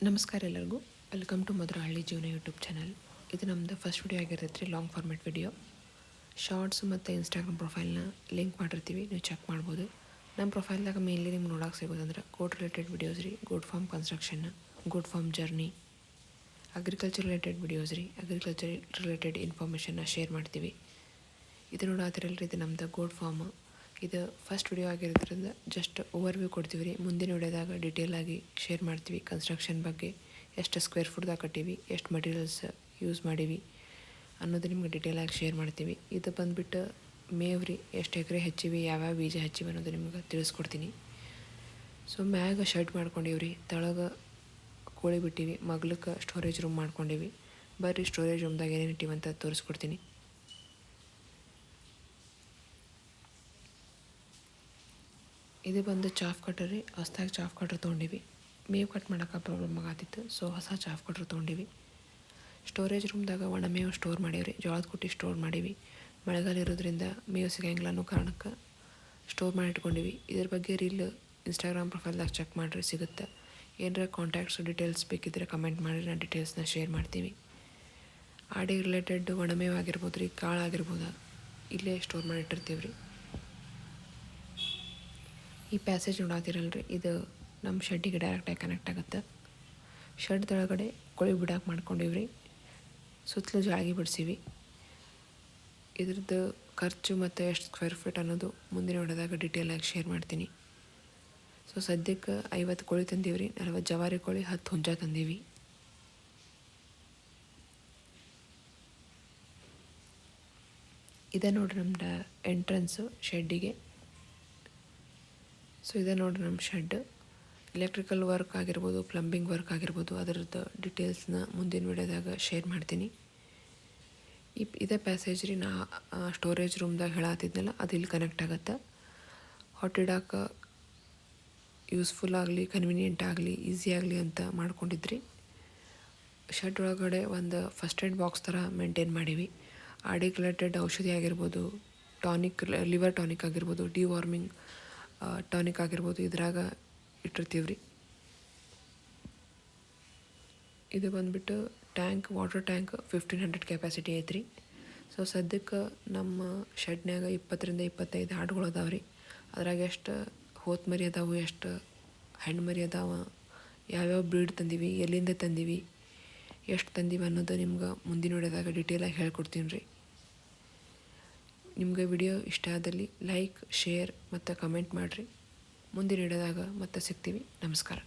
ನಮಸ್ಕಾರ ಎಲ್ಲರಿಗೂ. Welcome to ಮಧುರ ಹಳ್ಳಿ ಜೀವನ ಯೂಟ್ಯೂಬ್ ಚಾನಲ್. ಇದು ನಮ್ಮದು ಫಸ್ಟ್ ವಿಡಿಯೋ ಆಗಿರ್ತೈತೆ ರೀ, ಲಾಂಗ್ ಫಾರ್ಮೆಟ್ ವಿಡಿಯೋ. ಶಾರ್ಟ್ಸ್ ಮತ್ತು ಇನ್ಸ್ಟಾಗ್ರಾಮ್ ಪ್ರೊಫೈಲ್ನ ಲಿಂಕ್ ಮಾಡಿರ್ತೀವಿ, ನೀವು ಚೆಕ್ ಮಾಡ್ಬೋದು. ನಮ್ಮ ಪ್ರೊಫೈಲ್ದಾಗ ಮೇನ್ಲಿ ನಿಮ್ಗೆ ನೋಡೋಕೆ ಸಿಗೋದಂದ್ರೆ ಗೋಟ್ ರಿಲೇಟೆಡ್ ವಿಡಿಯೋಸ್ ರೀ, goat farm construction, goat farm journey, agriculture related videos ರೀ, ಅಗ್ರಿಕಲ್ಚರ್ ರಿಲೇಟೆಡ್ ಇನ್ಫಾರ್ಮೇಷನ್ನ ಶೇರ್ ಮಾಡ್ತೀವಿ. ಇದು ನೋಡಾತಿರಲ್ರಿ, ಇದು ನಮ್ಮದು ಗೋಟ್ ಫಾರ್ಮ್. ಇದು ಫಸ್ಟ್ ವಿಡಿಯೋ ಆಗಿರೋದ್ರಿಂದ ಜಸ್ಟ್ ಓವರ್ವ್ಯೂ ಕೊಡ್ತೀವಿ ರೀ. ಮುಂದಿನ ವಿಡಿಯೋದಾಗ ಡೀಟೇಲಾಗಿ ಶೇರ್ ಮಾಡ್ತೀವಿ. ಕನ್ಸ್ಟ್ರಕ್ಷನ್ ಬಗ್ಗೆ ಎಷ್ಟು ಸ್ಕ್ವೇರ್ ಫುಟ್ದಾಗ ಕಟ್ಟೀವಿ, ಎಷ್ಟು ಮಟೀರಿಯಲ್ಸ್ ಯೂಸ್ ಮಾಡೀವಿ ಅನ್ನೋದು ನಿಮ್ಗೆ ಡೀಟೇಲಾಗಿ ಶೇರ್ ಮಾಡ್ತೀವಿ. ಇದು ಬಂದುಬಿಟ್ಟು ಮೇವ್ರಿ, ಎಷ್ಟು ಎಕರೆ ಹಚ್ಚಿವಿ, ಯಾವ್ಯಾವ ಬೀಜ ಹಚ್ಚಿವಿ ಅನ್ನೋದು ನಿಮ್ಗೆ ತಿಳಿಸ್ಕೊಡ್ತೀನಿ. ಸೊ ಮ್ಯಾಗ ಶೆಡ್ ಮಾಡ್ಕೊಂಡೀವಿ ರೀ, ತಳಗೆ ಕೋಳಿ ಬಿಟ್ಟಿವಿ, ಮಗ್ಲಕ್ಕೆ ಸ್ಟೋರೇಜ್ ರೂಮ್ ಮಾಡ್ಕೊಂಡೀವಿ. ಬರ್ರಿ ಸ್ಟೋರೇಜ್ ರೂಮ್ದಾಗ ಏನೇನು ಇಟ್ಟಿವಂತ ತೋರಿಸ್ಕೊಡ್ತೀನಿ. ಇದು ಬಂದು ಚಾಫ್ ಕಟ್ರ್ ರೀ. ಹೊಸ್ದಾಗಿ ಚಾಫ್ ಕಟ್ರ್ ತೊಗೊಂಡಿವಿ. ಮೇವು ಕಟ್ ಮಾಡೋಕೆ ಪ್ರಾಬ್ಲಮ್ ಆಗತ್ತಿತ್ತು, ಸೊ ಹೊಸ ಚಾಫ್ ಕಟ್ರ್ ತೊಗೊಂಡಿವಿ. ಸ್ಟೋರೇಜ್ ರೂಮ್ದಾಗ ಒಣ ಮೇವು ಸ್ಟೋರ್ ಮಾಡೀವಿ, ಜೋಳದ ಕುಟ್ಟಿ ಸ್ಟೋರ್ ಮಾಡೀವಿ. ಮಳೆಗಾಲ ಇರೋದ್ರಿಂದ ಮೇವು ಸಿಗಂಗಿಲ್ಲ ಅನ್ನೋ ಕಾರಣಕ್ಕೆ ಸ್ಟೋರ್ ಮಾಡಿ ಇಟ್ಕೊಂಡಿವಿ. ಇದ್ರ ಬಗ್ಗೆ ರೀಲ್ ಇನ್ಸ್ಟಾಗ್ರಾಮ್ ಪ್ರೊಫೈಲ್ದಾಗ ಚೆಕ್ ಮಾಡಿರಿ, ಸಿಗುತ್ತೆ. ಏನರ ಕಾಂಟ್ಯಾಕ್ಟ್ಸ್ ಡೀಟೇಲ್ಸ್ ಬೇಕಿದ್ದರೆ ಕಮೆಂಟ್ ಮಾಡಿರಿ, ನಾನು ಡೀಟೇಲ್ಸ್ನ ಶೇರ್ ಮಾಡ್ತೀವಿ. ಆಡಿಗೆ ರಿಲೇಟೆಡ್ ಒಣಮೇವು ಆಗಿರ್ಬೋದು ರೀ, ಕಾಳು ಆಗಿರ್ಬೋದು, ಇಲ್ಲೇ ಸ್ಟೋರ್ ಮಾಡಿ ಇಟ್ಟಿರ್ತೀವಿ ರೀ. ಈ ಪ್ಯಾಸೇಜ್ ನೋಡಾತಿರಲ್ರಿ, ಇದು ನಮ್ಮ ಶೆಡ್ಡಿಗೆ ಡೈರೆಕ್ಟಾಗಿ ಕನೆಕ್ಟ್ ಆಗುತ್ತೆ. ಶೆಡ್ ಕೆಳಗಡೆ ಕೋಳಿ ಬಿಡಾಕೆ ಮಾಡ್ಕೊಂಡಿವ್ರಿ, ಸುತ್ತಲೂ ಜಾಗಿ ಬಿಡಿಸೀವಿ. ಇದ್ರದ್ದು ಖರ್ಚು ಮತ್ತು ಎಷ್ಟು ಸ್ಕ್ವೇರ್ ಫೀಟ್ ಅನ್ನೋದು ಮುಂದಿನ ವಿಡಿಯೋದಾಗ ಡೀಟೇಲಾಗಿ ಶೇರ್ ಮಾಡ್ತೀನಿ. ಸೊ ಸದ್ಯಕ್ಕೆ 50 ಕೋಳಿ ತಂದೀವಿ, 40 ಜವಾರಿ ಕೋಳಿ, 10 ಹುಂಜ ತಂದೀವಿ. ಇದೇ ನೋಡ್ರಿ ನಮ್ಮ ಎಂಟ್ರೆನ್ಸು ಶೆಡ್ಡಿಗೆ. ಸೊ ಇದೇ ನೋಡ್ರಿ ನಮ್ಮ ಶೆಡ್. ಎಲೆಕ್ಟ್ರಿಕಲ್ ವರ್ಕ್ ಆಗಿರ್ಬೋದು, ಪ್ಲಂಬಿಂಗ್ ವರ್ಕ್ ಆಗಿರ್ಬೋದು, ಅದರದ್ದು ಡೀಟೇಲ್ಸ್ನ ಮುಂದಿನ ವಿಡಿಯೋದಾಗ ಶೇರ್ ಮಾಡ್ತೀನಿ. ಇದೇ ಪ್ಯಾಸೇಜ್ ರೀ, ನಾ ಸ್ಟೋರೇಜ್ ರೂಮ್ದಾಗ ಹೇಳತ್ತಿದ್ನಲ್ಲ, ಅದು ಇಲ್ಲಿ ಕನೆಕ್ಟ್ ಆಗುತ್ತೆ. ಹೊಟ್ಟಿಡಾಕ ಯೂಸ್ಫುಲ್ ಆಗಲಿ, ಕನ್ವೀನಿಯೆಂಟ್ ಆಗಲಿ, ಈಸಿ ಆಗಲಿ ಅಂತ ಮಾಡ್ಕೊಂಡಿದ್ರಿ. ಶೆಡ್ ಒಳಗಡೆ ಒಂದು ಫಸ್ಟ್ ಏಡ್ ಬಾಕ್ಸ್ ಥರ ಮೇಂಟೈನ್ ಮಾಡೀವಿ. ಆಡಿಗೆ ರಿಲೇಟೆಡ್ ಔಷಧಿ ಆಗಿರ್ಬೋದು, ಟಾನಿಕ್, ಲಿವರ್ ಟಾನಿಕ್ ಆಗಿರ್ಬೋದು, ಡಿವಾರ್ಮಿಂಗ್ ಟಾನಿಕ್ ಆಗಿರ್ಬೋದು, ಇದ್ರಾಗ ಇಟ್ಟಿರ್ತೀವಿ ರೀ. ಇದು ಬಂದುಬಿಟ್ಟು ಟ್ಯಾಂಕ್, ವಾಟರ್ ಟ್ಯಾಂಕ್ 1500 ಕೆಪಾಸಿಟಿ ಐತ್ರಿ. ಸೊ ಸದ್ಯಕ್ಕೆ ನಮ್ಮ ಶೆಡ್ನ್ಯಾಗ 20ರಿಂದ 25 ಆಡುಗಳು ಅದಾವೆ ರೀ. ಅದ್ರಾಗ ಎಷ್ಟು ಹೋತ್ ಮರಿ ಅದಾವು, ಎಷ್ಟು ಹೆಣ್ಣು ಮರಿ ಅದಾವ, ಯಾವ್ಯಾವ ಬ್ರೀಡ್ ತಂದೀವಿ, ಎಲ್ಲಿಂದ ತಂದೀವಿ, ಎಷ್ಟು ತಂದೀವಿ ಅನ್ನೋದು ನಿಮ್ಗೆ ಮುಂದಿನ ವಿಡಿಯೋದಾಗ ಡೀಟೇಲಾಗಿ ಹೇಳ್ಕೊಡ್ತೀನಿ ರೀ. ನಿಮ್ಗೆ ವಿಡಿಯೋ ಇಷ್ಟ ಆದಲ್ಲಿ ಲೈಕ್, ಶೇರ್ ಮತ್ತು ಕಮೆಂಟ್ ಮಾಡಿರಿ. ಮುಂದಿನ ವಿಡಿಯೋದಾಗ ಮತ್ತೆ ಸಿಗ್ತೀವಿ. ನಮಸ್ಕಾರ.